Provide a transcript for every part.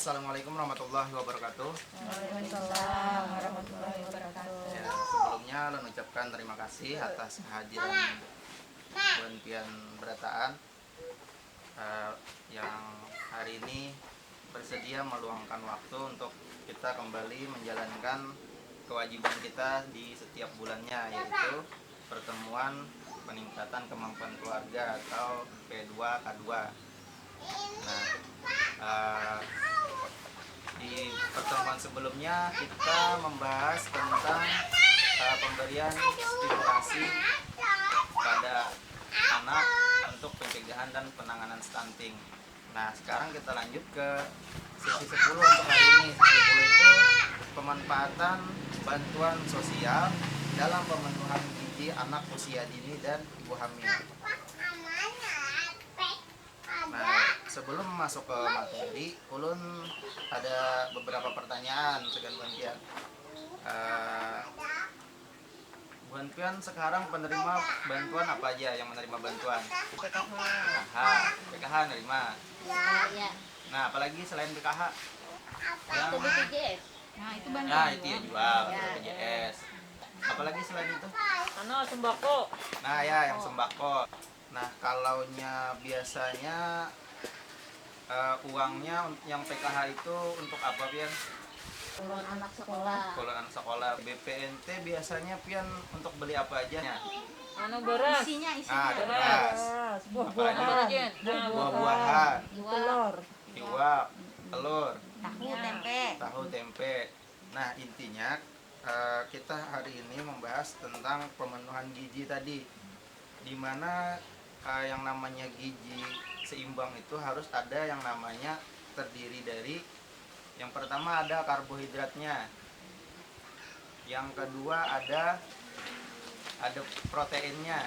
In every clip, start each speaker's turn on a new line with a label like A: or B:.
A: Assalamualaikum warahmatullahi wabarakatuh.
B: Waalaikumsalam warahmatullahi wabarakatuh.
A: Ya, sebelumnya Lun ucapkan terima kasih atas kehadiran Buan Pian Berataan yang hari ini bersedia meluangkan waktu untuk kita kembali menjalankan kewajiban kita di setiap bulannya, yaitu pertemuan peningkatan kemampuan keluarga atau P2K2. Nah, di pertemuan sebelumnya kita membahas tentang pemberian stimulasi pada anak untuk pencegahan dan penanganan stunting. Nah, sekarang kita lanjut ke sesi 10 untuk hari ini. Sesi 10 itu pemanfaatan bantuan sosial dalam pemenuhan gizi anak usia dini dan ibu hamil. Nah, sebelum masuk ke materi, Ulun ada beberapa pertanyaan segan Buan Pian. Buan Pian sekarang penerima bantuan apa aja yang menerima bantuan? PKH nerima.
C: Ya.
A: Nah, apalagi selain PKH?
C: Itu BPJS.
B: Nah, itu bantuan.
A: Nah, itu ya jual,
C: Ya,
A: BPJS. Apalagi selain itu?
D: Sembako.
A: Nah, ya yang sembako. Nah, kalaunya biasanya uangnya yang PKH itu untuk apa, Pian?
C: Turun anak sekolah.
A: Kalau anak sekolah. BPNT biasanya Pian untuk beli apa aja?
D: Beras.
B: Isinya
A: Nah, ada
D: Beras.
A: beras,
D: Buah-buahan.
A: buah-buahan,
C: Telur.
A: iwak, telur,
B: tahu, tempe.
A: tempe. Nah, intinya kita hari ini membahas tentang pemenuhan gizi tadi, di mana yang namanya gizi seimbang itu harus ada yang namanya terdiri dari, yang pertama ada karbohidratnya, yang kedua ada proteinnya,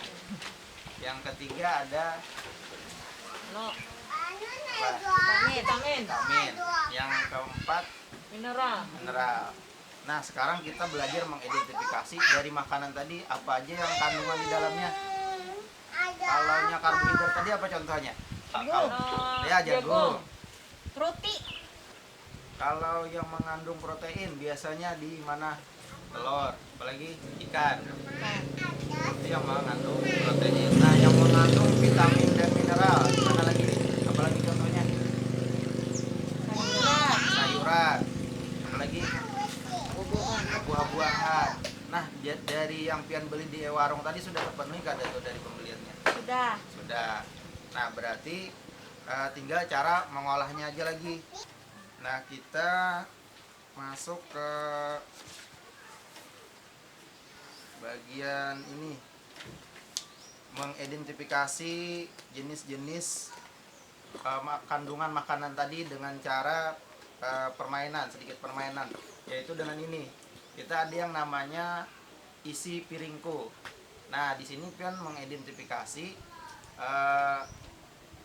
A: yang ketiga ada
D: Vitamin.
A: vitamin, yang keempat
D: Mineral.
A: mineral. Nah, sekarang kita belajar mengidentifikasi dari makanan tadi apa aja yang kandungan di dalamnya. Kalau karbohidrat tadi apa contohnya? Ya, jagung.
B: Roti.
A: Kalau yang mengandung protein biasanya di mana? Telur, apalagi ikan. Itu yang mengandung protein. Nah, yang mengandung vitamin dan mineral, mana lagi? Apalagi contohnya? Sayuran. Apalagi? Buah-buahan. Nah, dari yang Pian beli di warung tadi sudah terpenuhi kada tuh dari pembeliannya? Sudah. Nah, berarti tinggal cara mengolahnya aja lagi. Nah, kita masuk ke bagian ini, mengidentifikasi jenis-jenis kandungan makanan tadi dengan cara sedikit permainan, yaitu dengan ini. Kita ada yang namanya isi piringku. Nah, di sini kan mengidentifikasi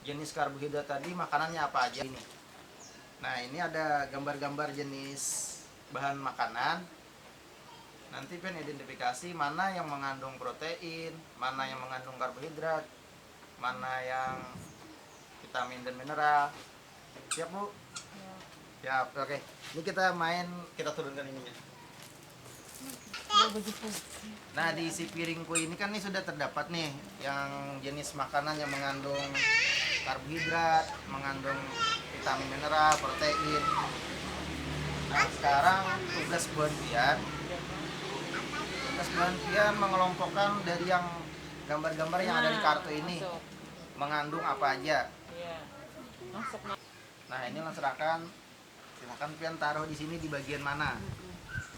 A: jenis karbohidrat tadi makanannya apa aja ini. Nah, ini ada gambar-gambar jenis bahan makanan. Nanti Pian identifikasi mana yang mengandung protein, mana yang mengandung karbohidrat, mana yang vitamin dan mineral. Siap, Bu? Siap. Oke. Ini kita turunkan ininya. Nah, di isi piringku ini kan nih sudah terdapat nih yang jenis makanan yang mengandung karbohidrat, mengandung vitamin mineral, protein. Nah, sekarang tugas Buan Pian mengelompokkan dari yang gambar-gambar yang ada di kartu ini mengandung apa aja.
D: Iya. Masuk.
A: Nah, ini silakan Pian taruh di sini di bagian mana.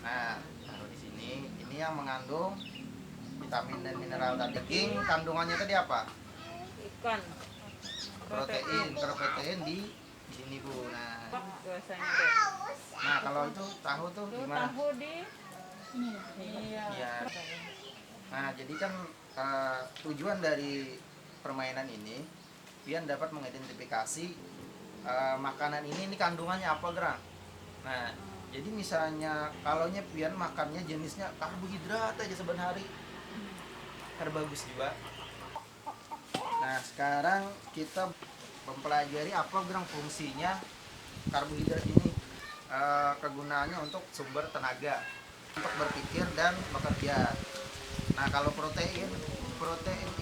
A: Nah, taruh di sini. Ini yang mengandung vitamin dan mineral tadi. Daging kandungannya tadi apa?
D: Ikan.
A: Protein di sini, Bu. Nah,
D: Biasanya.
A: kalau itu tahu tuh gimana?
D: Tahu di Iya.
A: Iya. Nah, jadi kan tujuan dari permainan ini Pian dapat mengidentifikasi makanan ini kandungannya apa, Gerang. Nah, jadi misalnya kalaunya Pian makannya jenisnya karbohidrat aja sebenarnya, bagus juga. Nah, sekarang kita mempelajari apa Gerang fungsinya karbohidrat ini. kegunaannya untuk sumber tenaga untuk berpikir dan bekerja. Nah, kalau protein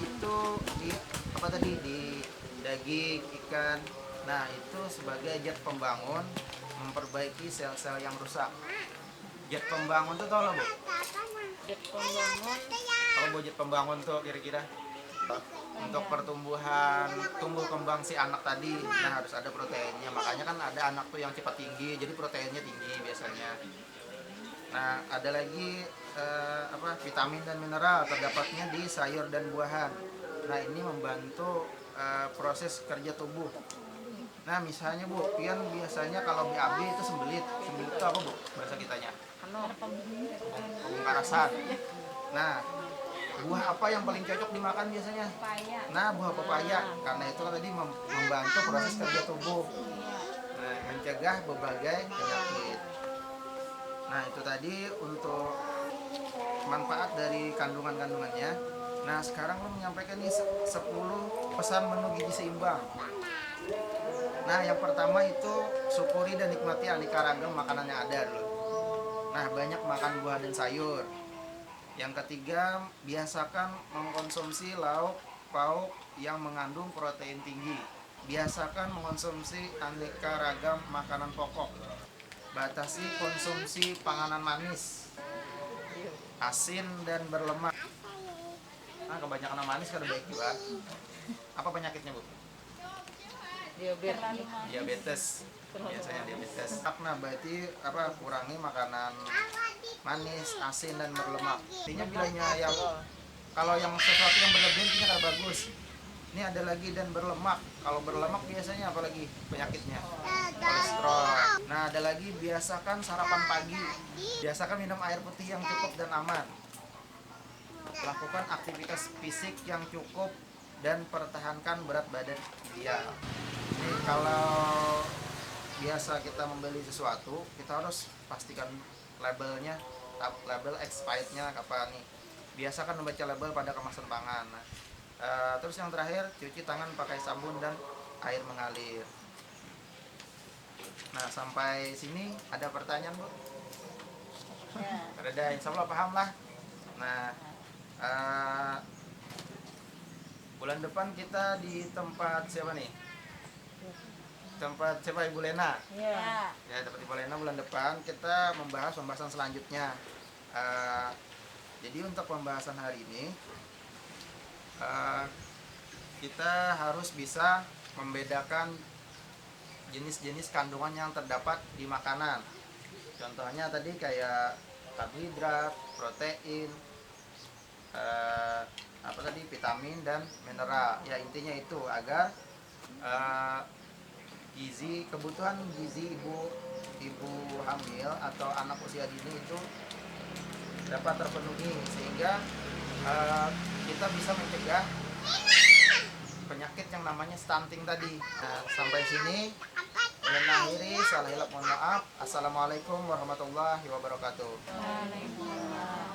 A: itu di apa tadi, di daging, ikan. Nah, itu sebagai zat pembangun, memperbaiki sel-sel yang rusak. Zat pembangun tuh tau lah, Bu?
D: Zat pembangun.
A: Kalau Bu zat pembangun tuh kira-kira untuk pertumbuhan tumbuh kembang si anak tadi, nah harus ada proteinnya. Makanya kan ada anak tuh yang cepat tinggi, jadi proteinnya tinggi biasanya. Nah, ada lagi vitamin dan mineral terdapatnya di sayur dan buahan. Nah, ini membantu proses kerja tubuh. Nah, misalnya Bu, Pian biasanya kalau BAB itu sembelit. Sembelit itu apa, Bu? Bahasa kitanya? Pembungkarasan. Nah, buah apa yang paling cocok dimakan biasanya?
B: Pepaya.
A: Nah, buah pepaya. Karena itu kan tadi membantu proses kerja tubuh. Nah, mencegah berbagai penyakit. Nah, itu tadi untuk manfaat dari kandungan-kandungannya. Nah, sekarang lo menyampaikan nih 10 pesan menu gizi seimbang. Nah, yang pertama itu syukuri dan nikmati aneka ragam makanan yang ada dulu. Nah, banyak makan buah dan sayur. Yang ketiga, biasakan mengkonsumsi lauk pauk yang mengandung protein tinggi. Biasakan mengkonsumsi aneka ragam makanan pokok. Batasi konsumsi panganan manis, asin dan berlemak. Nah, kebanyakan manis kan baik juga. Apa penyakitnya, Bu? Diabetes. Biasanya diabetes. Nah, berarti kurangi makanan manis, asin dan berlemak. Intinya bilangnya yang kalau yang sesuatu yang berlebihan itu kan bagus. Ini ada lagi dan berlemak. Kalau berlemak biasanya apalagi penyakitnya? Kolesterol. Nah, ada lagi biasakan sarapan pagi. Biasakan minum air putih yang cukup dan aman. Lakukan aktivitas fisik yang cukup dan pertahankan berat badan ideal. Jadi kalau biasa kita membeli sesuatu, kita harus pastikan labelnya, label expirednya kapan nih. Biasakan membaca label pada kemasan pangan. Nah, terus yang terakhir, cuci tangan pakai sabun dan air mengalir. Nah, sampai sini ada pertanyaan, Bu?
C: Ya.
A: Ada, insya Allah paham lah. Nah, bulan depan kita di tempat siapa nih? Tempat siapa, Ibu Lena?
D: Ya.
A: Ya, tempat Ibu Lena bulan depan kita membahas pembahasan selanjutnya. Jadi untuk pembahasan hari ini kita harus bisa membedakan jenis-jenis kandungan yang terdapat di makanan. Contohnya tadi kayak karbohidrat, protein, vitamin dan mineral. Ya, intinya itu agar kebutuhan gizi ibu hamil atau anak usia dini itu dapat terpenuhi, sehingga kita bisa mencegah penyakit yang namanya stunting tadi. Nah, sampai sini mengakhiri, salah hilap mohon maaf. Assalamualaikum warahmatullahi wabarakatuh.
B: Waalaikumsalam.